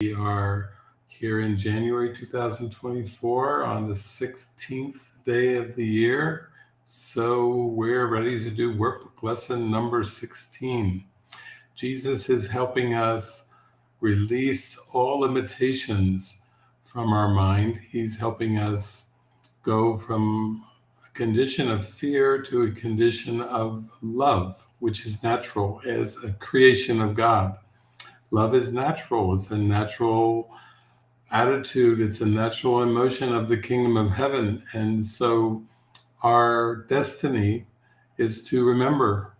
We are here in January 2024 on the 16th day of the year. So we're ready to do workbook lesson number 16. Jesus is helping us release all limitations from our mind. He's helping us go from a condition of fear to a condition of love, which is natural as a creation of God. Love is natural. It's a natural attitude. It's a natural emotion of the kingdom of heaven. And so our destiny is to remember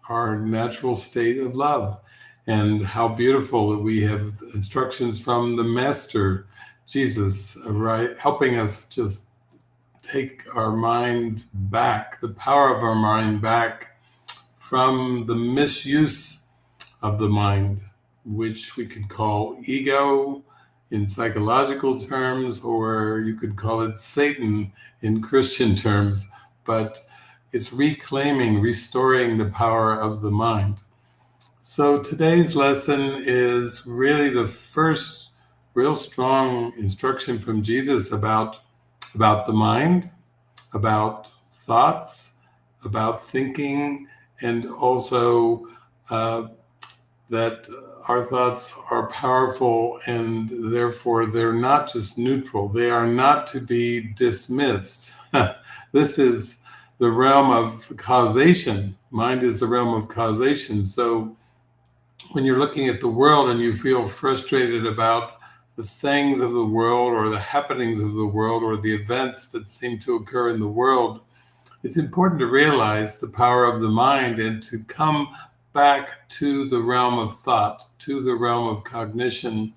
our natural state of love, and how beautiful that we have instructions from the Master, Jesus, right? Helping us just take our mind back, the power of our mind back from the misuse of the mind, which we could call ego in psychological terms, or you could call it Satan in Christian terms, but it's reclaiming, restoring the power of the mind. So today's lesson is really the first real strong instruction from Jesus about the mind, about thoughts, about thinking, and also that our thoughts are powerful, and therefore they're not just neutral. They are not to be dismissed. This is the realm of causation. Mind is the realm of causation. So when you're looking at the world and you feel frustrated about the things of the world or the happenings of the world or the events that seem to occur in the world, it's important to realize the power of the mind and to come back to the realm of thought, to the realm of cognition.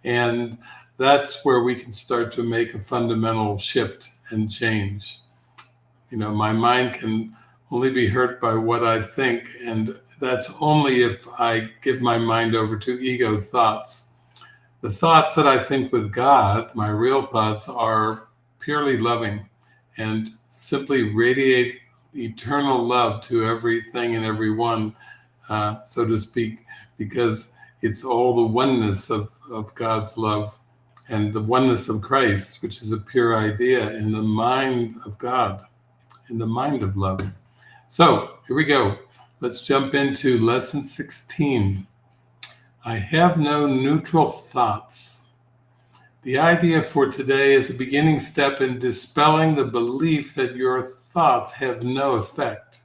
And that's where we can start to make a fundamental shift and change. My mind can only be hurt by what I think, and that's only if I give my mind over to ego thoughts. The thoughts that I think with God, my real thoughts, are purely loving and simply radiate eternal love to everything and everyone, so to speak, because it's all the oneness of God's love and the oneness of Christ, which is a pure idea in the mind of God, in the mind of love. So here we go. Let's jump into lesson 16. I have no neutral thoughts. The idea for today is a beginning step in dispelling the belief that your thoughts have no effect.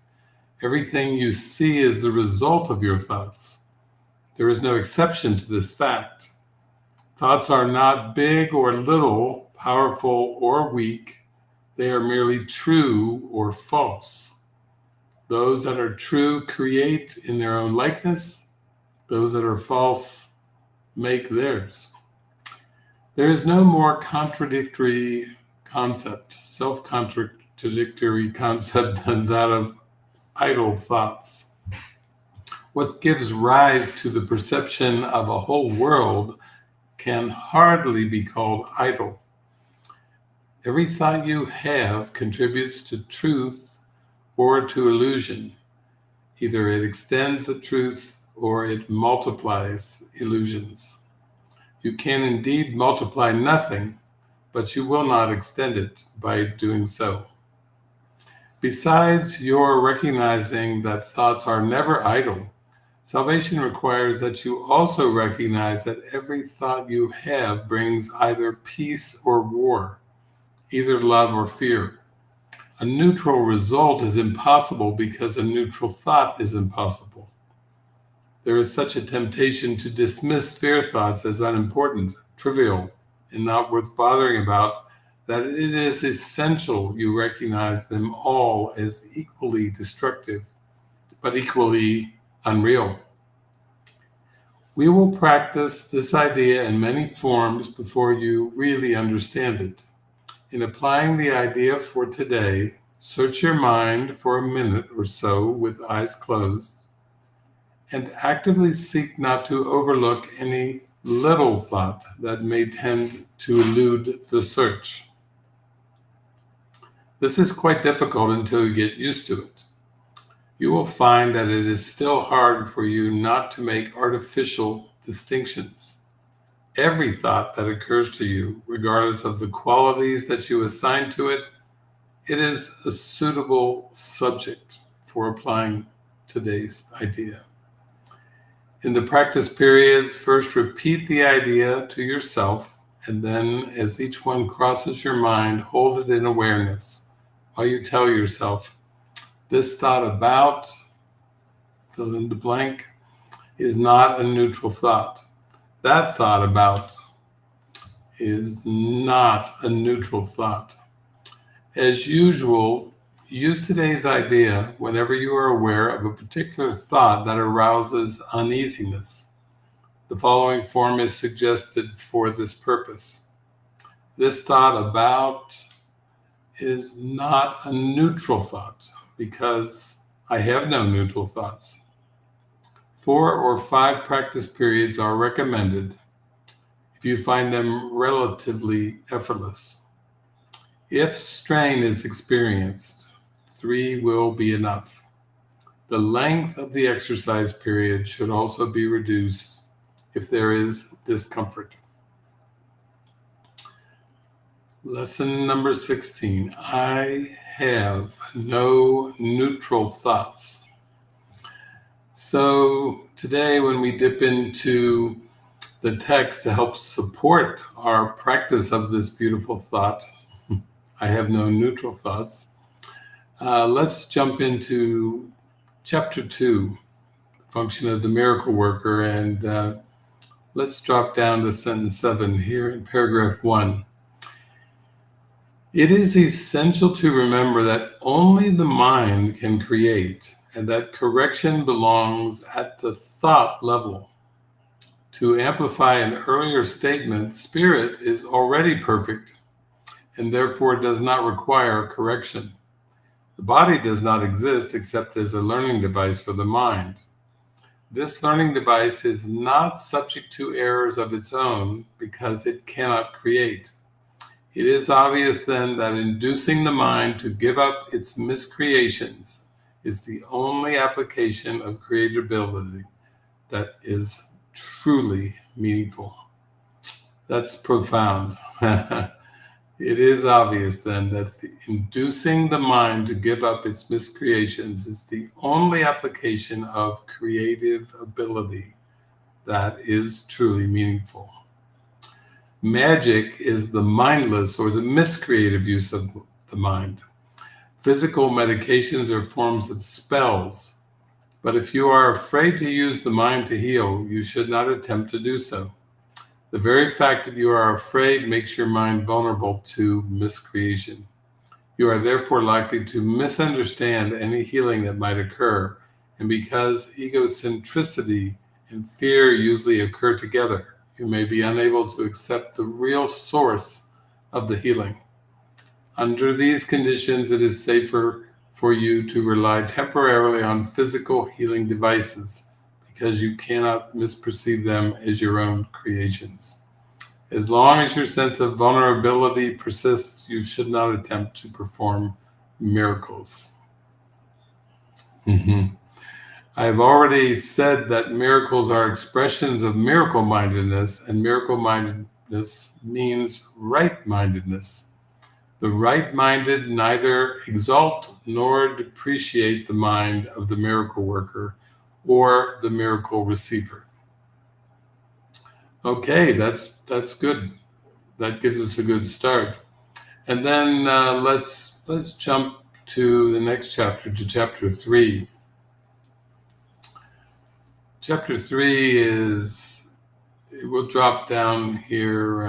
Everything you see is the result of your thoughts. There is no exception to this fact. Thoughts are not big or little, powerful or weak. They are merely true or false. Those that are true create in their own likeness. Those that are false make theirs. There is no more contradictory concept, self-contradictory concept than that of idle thoughts. What gives rise to the perception of a whole world can hardly be called idle. Every thought you have contributes to truth or to illusion. Either it extends the truth or it multiplies illusions. You can indeed multiply nothing, but you will not extend it by doing so. Besides your recognizing that thoughts are never idle, salvation requires that you also recognize that every thought you have brings either peace or war, either love or fear. A neutral result is impossible because a neutral thought is impossible. There is such a temptation to dismiss fear thoughts as unimportant, trivial, and not worth bothering about, that it is essential you recognize them all as equally destructive, but equally unreal. We will practice this idea in many forms before you really understand it. In applying the idea for today, search your mind for a minute or so with eyes closed, and actively seek not to overlook any little thought that may tend to elude the search. This is quite difficult until you get used to it. You will find that it is still hard for you not to make artificial distinctions. Every thought that occurs to you, regardless of the qualities that you assign to it, it is a suitable subject for applying today's idea. In the practice periods, first repeat the idea to yourself, and then as each one crosses your mind, hold it in awareness while you tell yourself, this thought about, fill in the blank, is not a neutral thought. That thought about is not a neutral thought. As usual, use today's idea whenever you are aware of a particular thought that arouses uneasiness. The following form is suggested for this purpose. This thought about is not a neutral thought because I have no neutral thoughts. 4 or 5 practice periods are recommended if you find them relatively effortless. If strain is experienced, 3 will be enough. The length of the exercise period should also be reduced if there is discomfort. Lesson number 16, I have no neutral thoughts. So today when we dip into the text to help support our practice of this beautiful thought, I have no neutral thoughts, let's jump into chapter 2, function of the miracle worker, and let's drop down to sentence 7 here in paragraph 1. It is essential to remember that only the mind can create, and that correction belongs at the thought level. To amplify an earlier statement, spirit is already perfect and therefore does not require correction. The body does not exist except as a learning device for the mind. This learning device is not subject to errors of its own because it cannot create. It is obvious then that inducing the mind to give up its miscreations is the only application of creatability that is truly meaningful. That's profound. It is obvious then that inducing the mind to give up its miscreations is the only application of creative ability that is truly meaningful. Magic is the mindless or the miscreative use of the mind. Physical medications are forms of spells, but if you are afraid to use the mind to heal, you should not attempt to do so. The very fact that you are afraid makes your mind vulnerable to miscreation. You are therefore likely to misunderstand any healing that might occur, and because egocentricity and fear usually occur together, you may be unable to accept the real source of the healing. Under these conditions, it is safer for you to rely temporarily on physical healing devices because you cannot misperceive them as your own creations. As long as your sense of vulnerability persists, you should not attempt to perform miracles. I have already said that miracles are expressions of miracle-mindedness, and miracle-mindedness means right-mindedness. The right-minded neither exalt nor depreciate the mind of the miracle worker or the miracle receiver. Okay, that's good. That gives us a good start. And then let's jump to the next chapter, to chapter 3. Chapter 3 is, we'll drop down here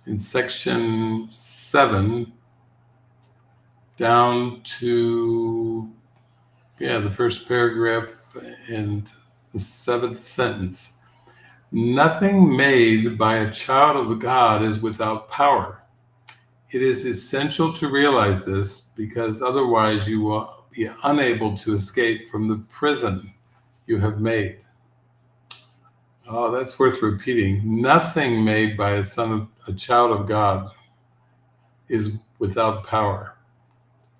in section 7 down to the first paragraph and the 7th sentence. Nothing made by a child of God is without power. It is essential to realize this because otherwise you will be unable to escape from the prison you have made. Oh, that's worth repeating. Nothing made by a child of God is without power.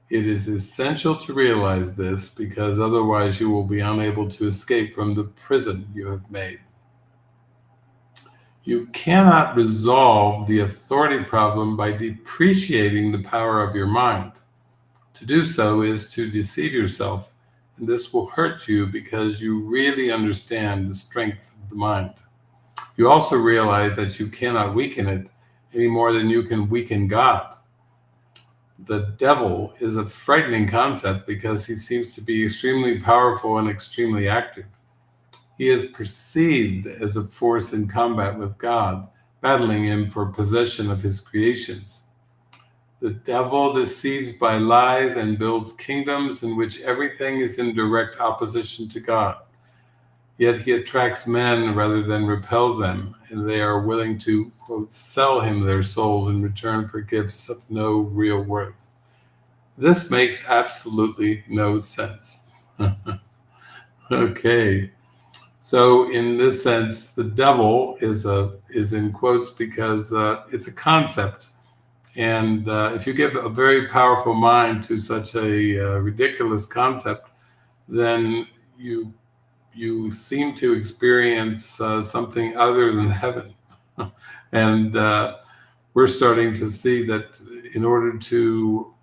It is essential to realize this because otherwise you will be unable to escape from the prison you have made. You cannot resolve the authority problem by depreciating the power of your mind. To do so is to deceive yourself, and this will hurt you because you really understand the strength of the mind. You also realize that you cannot weaken it any more than you can weaken God. The devil is a frightening concept because he seems to be extremely powerful and extremely active. He is perceived as a force in combat with God, battling him for possession of his creations. The devil deceives by lies and builds kingdoms in which everything is in direct opposition to God. Yet he attracts men rather than repels them, and they are willing to, quote, sell him their souls in return for gifts of no real worth. This makes absolutely no sense. Okay. So in this sense, the devil is in quotes because it's a concept. And if you give a very powerful mind to such a ridiculous concept, then you seem to experience something other than heaven. And we're starting to see that in order to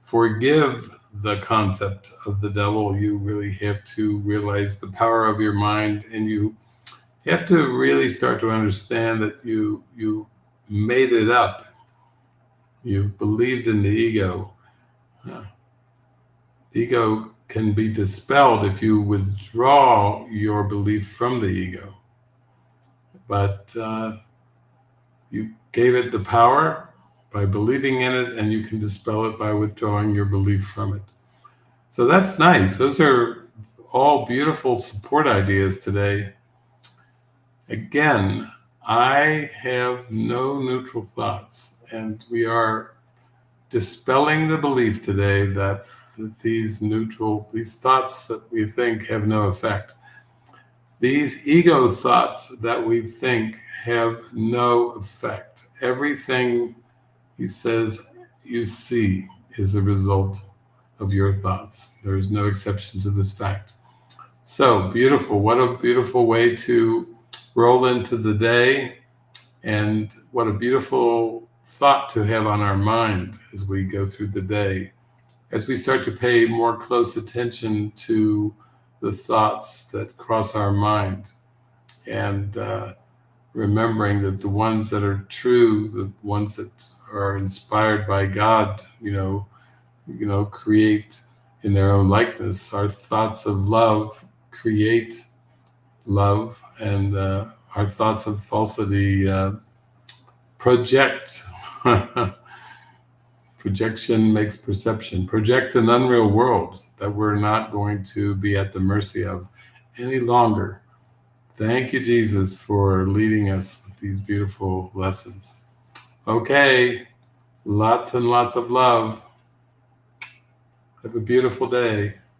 forgive the concept of the devil, you really have to realize the power of your mind, and you have to really start to understand that you made it up. You've believed in the ego. The ego can be dispelled if you withdraw your belief from the ego. But you gave it the power by believing in it, and you can dispel it by withdrawing your belief from it. So that's nice. Those are all beautiful support ideas today. Again, I have no neutral thoughts, and we are dispelling the belief today that these thoughts that we think have no effect. These ego thoughts that we think have no effect. Everything, he says, you see is the result of your thoughts. There is no exception to this fact. So beautiful. What a beautiful way to roll into the day, and what a beautiful thought to have on our mind as we go through the day, as we start to pay more close attention to the thoughts that cross our mind, and remembering that the ones that are true, the ones that are inspired by God, create in their own likeness. Our thoughts of love create love, and our thoughts of falsity project. Projection makes perception. Project an unreal world that we're not going to be at the mercy of any longer. Thank you, Jesus, for leading us with these beautiful lessons. Okay, lots and lots of love. Have a beautiful day.